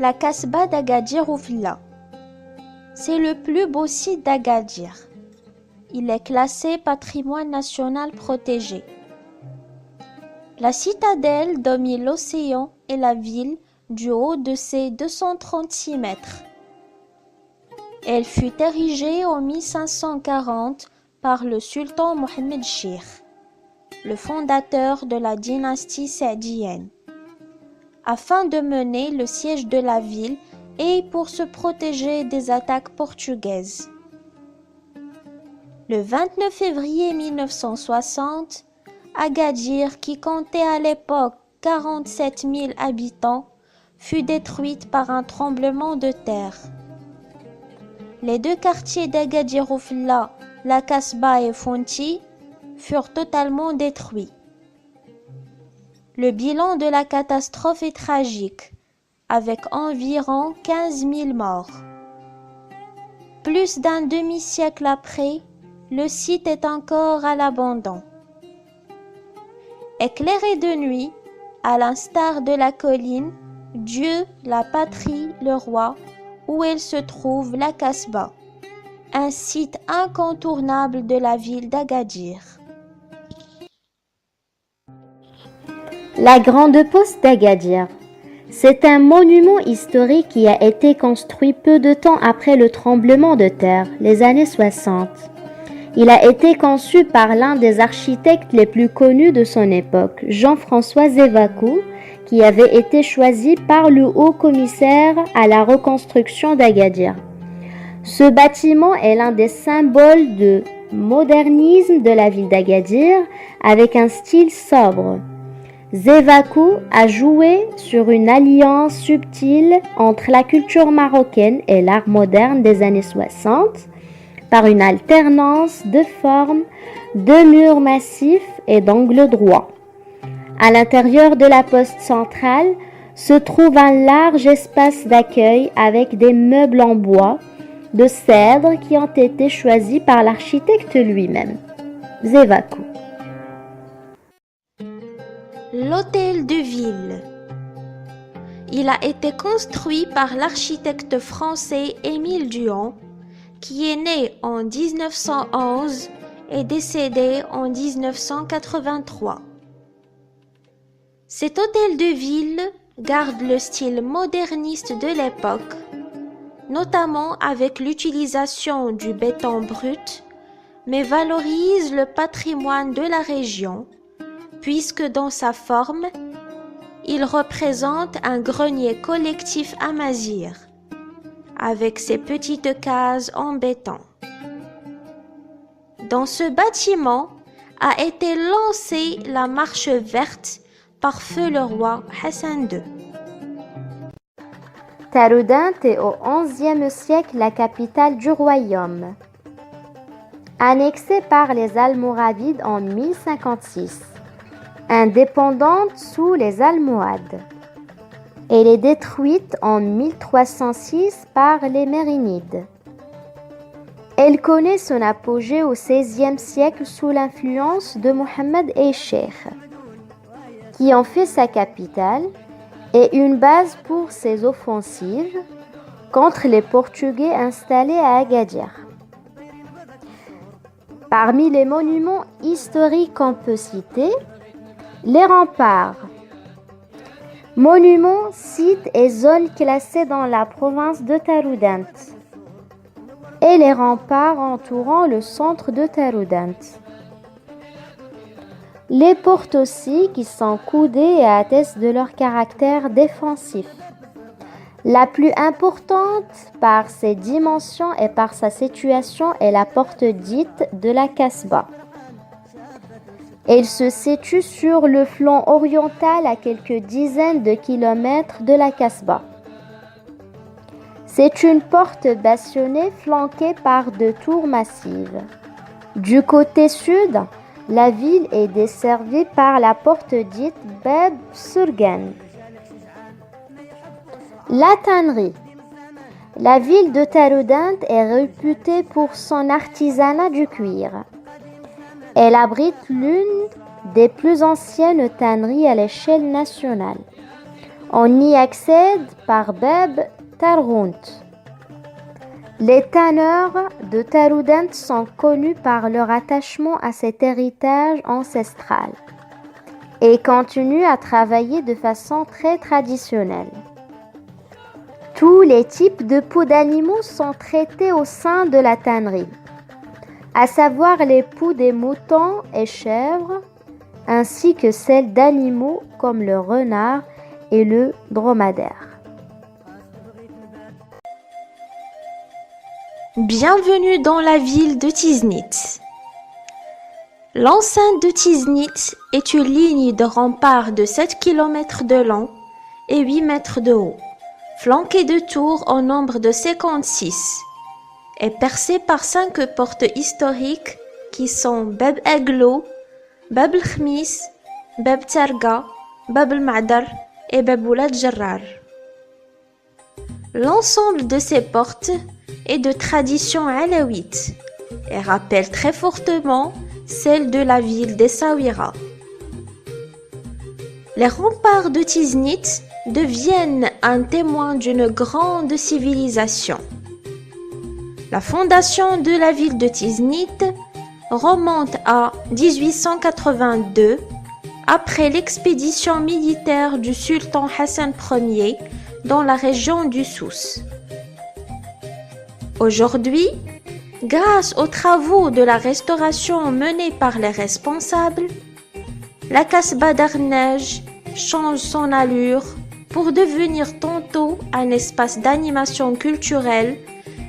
la Kasbah d'Agadir Oufla. C'est le plus beau site d'Agadir. Il est classé patrimoine national protégé. La citadelle domine l'océan et la ville du haut de ses 236 mètres. Elle fut érigée en 1540 par le sultan Mohammed Shir, le fondateur de la dynastie saadienne, afin de mener le siège de la ville et pour se protéger des attaques portugaises. Le 29 février 1960, Agadir, qui comptait à l'époque 47 000 habitants, fut détruite par un tremblement de terre. Les deux quartiers d'Agadir Oufla, la Kasbah et Fonti, furent totalement détruits. Le bilan de la catastrophe est tragique, avec environ 15 000 morts. Plus d'un demi-siècle après, le site est encore à l'abandon. Éclairé de nuit, à l'instar de la colline, Dieu, la patrie, le roi, où elle se trouve la Kasbah, un site incontournable de la ville d'Agadir. La Grande Poste d'Agadir. C'est un monument historique qui a été construit peu de temps après le tremblement de terre, les années 60. Il a été conçu par l'un des architectes les plus connus de son époque, Jean-François Zévaco, qui avait été choisi par le haut-commissaire à la reconstruction d'Agadir. Ce bâtiment est l'un des symboles de modernisme de la ville d'Agadir, avec un style sobre. Zévaco a joué sur une alliance subtile entre la culture marocaine et l'art moderne des années 60, par une alternance de formes, de murs massifs et d'angles droits. À l'intérieur de la poste centrale se trouve un large espace d'accueil avec des meubles en bois, de cèdre qui ont été choisis par l'architecte lui-même, Zévaco. L'hôtel de ville. Il a été construit par l'architecte français Émile Duhon, qui est né en 1911 et décédé en 1983. Cet hôtel de ville garde le style moderniste de l'époque, notamment avec l'utilisation du béton brut, mais valorise le patrimoine de la région, puisque dans sa forme, il représente un grenier collectif amazigh, avec ses petites cases en béton. Dans ce bâtiment a été lancée la marche verte par feu le roi Hassan II. Taroudant est au XIe siècle la capitale du royaume. Annexée par les Almoravides en 1056, indépendante sous les Almohades. Elle est détruite en 1306 par les Mérinides. Elle connaît son apogée au XVIe siècle sous l'influence de Mohammed Aïcher, qui en fait sa capitale et une base pour ses offensives contre les Portugais installés à Agadir. Parmi les monuments historiques qu'on peut citer, les remparts. Monuments, sites et zones classés dans la province de Taroudant. Et les remparts entourant le centre de Taroudant. Les portes aussi qui sont coudées et attestent de leur caractère défensif. La plus importante par ses dimensions et par sa situation est la porte dite de la Kasbah. Elle se situe sur le flanc oriental à quelques dizaines de kilomètres de la Kasbah. C'est une porte bastonnée flanquée par deux tours massives. Du côté sud, la ville est desservie par la porte dite Bab Surgan. La tannerie. La ville de Taroudant est réputée pour son artisanat du cuir. Elle abrite l'une des plus anciennes tanneries à l'échelle nationale. On y accède par Bab Targhunt. Les tanneurs de Taroudant sont connus par leur attachement à cet héritage ancestral et continuent à travailler de façon très traditionnelle. Tous les types de peaux d'animaux sont traités au sein de la tannerie, à savoir les peaux des moutons et chèvres, ainsi que celles d'animaux comme le renard et le dromadaire. Bienvenue dans la ville de Tiznit. L'enceinte de Tiznit est une ligne de rempart de 7 km de long et 8 mètres de haut, flanquée de tours au nombre de 56, et percée par 5 portes historiques qui sont Bab Aglo, Bab el-Khmis, Bab Targa, Bab el-Ma'dar et Bab Oulad Jarrar. L'ensemble de ces portes est de tradition alaouite et rappelle très fortement celle de la ville d'Essaouira. Les remparts de Tiznit deviennent un témoin d'une grande civilisation. La fondation de la ville de Tiznit remonte à 1882 après l'expédition militaire du sultan Hassan Ier dans la région du Souss. Aujourd'hui, grâce aux travaux de la restauration menés par les responsables, la Casbah d'Arnej change son allure pour devenir tantôt un espace d'animation culturelle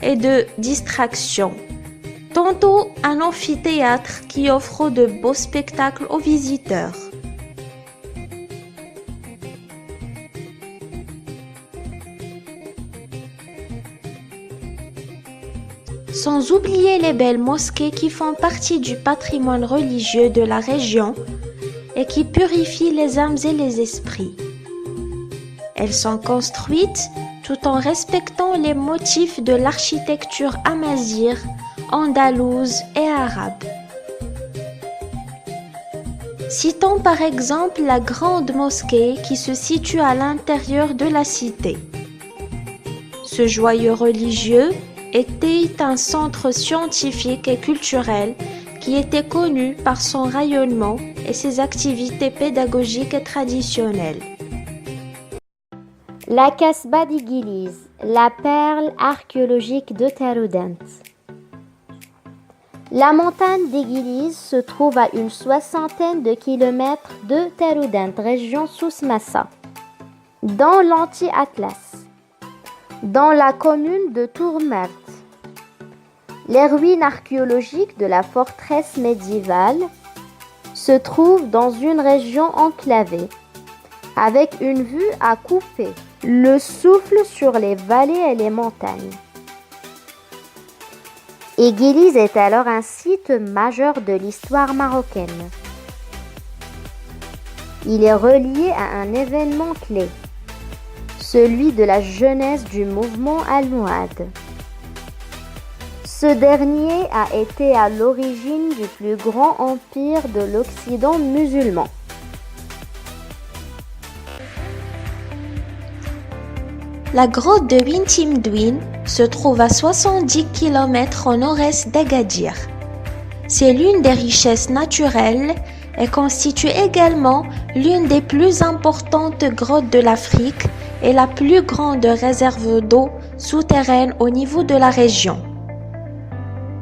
et de distraction, tantôt un amphithéâtre qui offre de beaux spectacles aux visiteurs. Sans oublier les belles mosquées qui font partie du patrimoine religieux de la région et qui purifient les âmes et les esprits. Elles sont construites tout en respectant les motifs de l'architecture amazighe, andalouse et arabe. Citons par exemple la grande mosquée qui se situe à l'intérieur de la cité. Ce joyau religieux était un centre scientifique et culturel qui était connu par son rayonnement et ses activités pédagogiques et traditionnelles. La Casbah d'Igiliz, la perle archéologique de Taroudant. La montagne d'Igiliz se trouve à une 60aine de kilomètres de Taroudant, région Souss-Massa, dans l'Anti-Atlas, dans la commune de Tourmert. Les ruines archéologiques de la forteresse médiévale se trouvent dans une région enclavée, avec une vue à couper le souffle sur les vallées et les montagnes. Igiliz est alors un site majeur de l'histoire marocaine. Il est relié à un événement clé, celui de la jeunesse du mouvement almohade. Ce dernier a été à l'origine du plus grand empire de l'Occident musulman. La grotte de Wintimdouin se trouve à 70 km au nord-est d'Agadir. C'est l'une des richesses naturelles et constitue également l'une des plus importantes grottes de l'Afrique et la plus grande réserve d'eau souterraine au niveau de la région.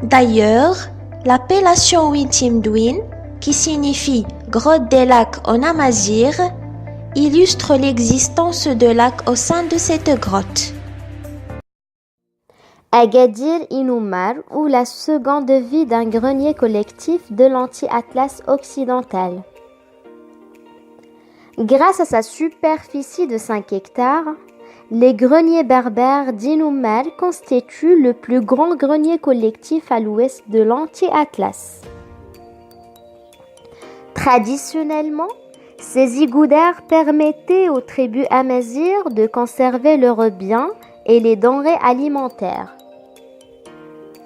D'ailleurs, l'appellation Wintimdouin, qui signifie grotte des lacs en amazigh, illustre l'existence de lacs au sein de cette grotte. Agadir Inoummar, ou la seconde vie d'un grenier collectif de l'Anti-Atlas occidental. Grâce à sa superficie de 5 hectares, les greniers berbères d'Inoummar constituent le plus grand grenier collectif à l'ouest de l'Anti-Atlas. Traditionnellement, ces igoudaires permettaient aux tribus amazighes de conserver leurs biens et les denrées alimentaires.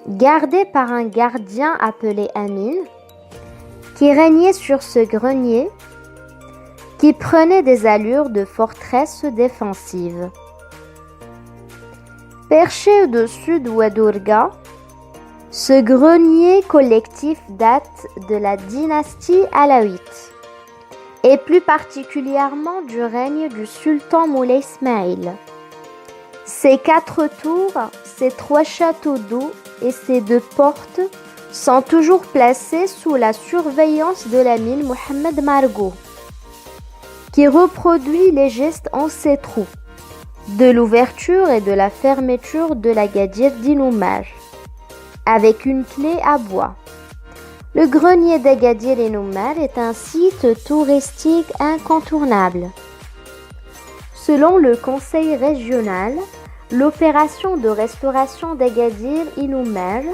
Gardés par un gardien appelé Amin, qui régnait sur ce grenier, qui prenait des allures de forteresse défensive. Perché au-dessus de Ouaddourga, ce grenier collectif date de la dynastie alaouite et plus particulièrement du règne du sultan Moulay Ismail. Ses 4 tours, ses 3 châteaux d'eau et ses 2 portes sont toujours placés sous la surveillance de l'amir Mohamed Margot, qui reproduit les gestes ancestraux de l'ouverture et de la fermeture de l'Agadir d'Inoumaj, avec une clé à bois. Le grenier d'Agadir Inoumaj est un site touristique incontournable. Selon le conseil régional, l'opération de restauration d'Agadir Inoumaj,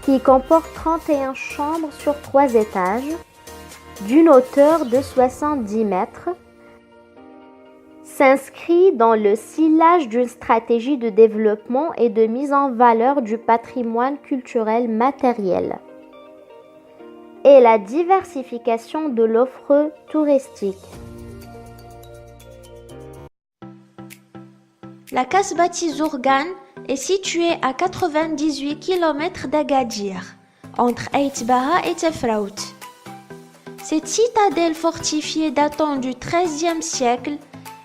qui comporte 31 chambres sur 3 étages, d'une hauteur de 70 mètres, s'inscrit dans le sillage d'une stratégie de développement et de mise en valeur du patrimoine culturel matériel et la diversification de l'offre touristique. La Kasbah Tizourgan est située à 98 km d'Agadir, entre Ait Baha et Tefraout. Cette citadelle fortifiée datant du XIIIe siècle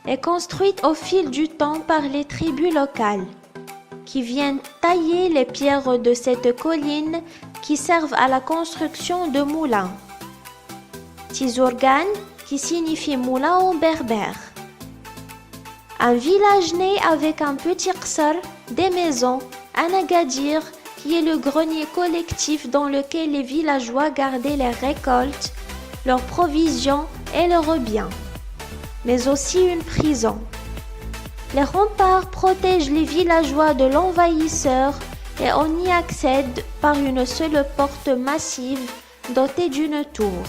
est construite au fil du temps par les tribus locales, qui viennent tailler les pierres de cette colline qui servent à la construction de moulins. Tizourgan, qui signifie moulin en berbère. Un village né avec un petit qsar, des maisons, un Agadir, qui est le grenier collectif dans lequel les villageois gardaient leurs récoltes, leurs provisions et leurs biens, mais aussi une prison. Les remparts protègent les villageois de l'envahisseur et on y accède par une seule porte massive dotée d'une tour.